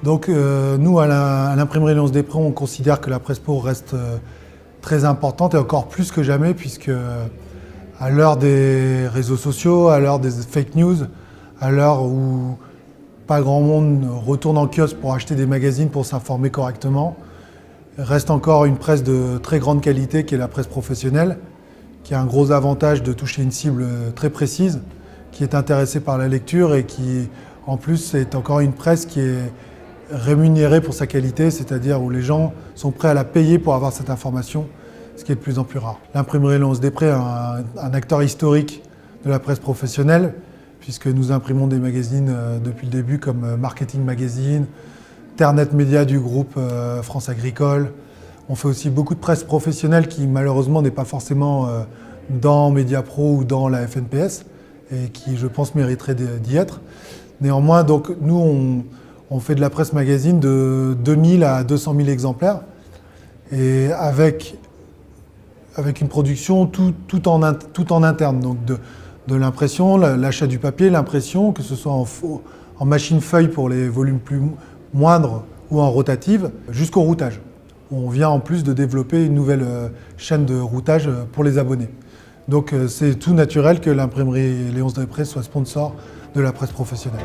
Donc nous, à l'imprimerie Léonce-Desprez, on considère que la presse pro reste très importante et encore plus que jamais, puisque à l'heure des réseaux sociaux, à l'heure des fake news, à l'heure où pas grand monde retourne en kiosque pour acheter des magazines pour s'informer correctement, reste encore une presse de très grande qualité qui est la presse professionnelle, qui a un gros avantage de toucher une cible très précise, qui est intéressée par la lecture et qui, en plus, est encore une presse qui est rémunérée pour sa qualité, c'est-à-dire où les gens sont prêts à la payer pour avoir cette information, ce qui est de plus en plus rare. L'imprimerie Léonce-Desprez est un acteur historique de la presse professionnelle, puisque nous imprimons des magazines depuis le début comme Marketing Magazine, Ternet Média du groupe France Agricole. On fait aussi beaucoup de presse professionnelle qui malheureusement n'est pas forcément dans Mediapro ou dans la FNPS et qui, je pense, mériterait d'y être. Néanmoins, donc, nous, on fait de la presse magazine de 2000 à 200 000 exemplaires et avec une production tout en interne, donc de l'impression, l'achat du papier, l'impression, que ce soit en machine feuille pour les volumes plus moindres ou en rotative, jusqu'au routage. On vient en plus de développer une nouvelle chaîne de routage pour les abonnés. Donc c'est tout naturel que l'imprimerie Léonce-Desprez soit sponsor de la presse professionnelle.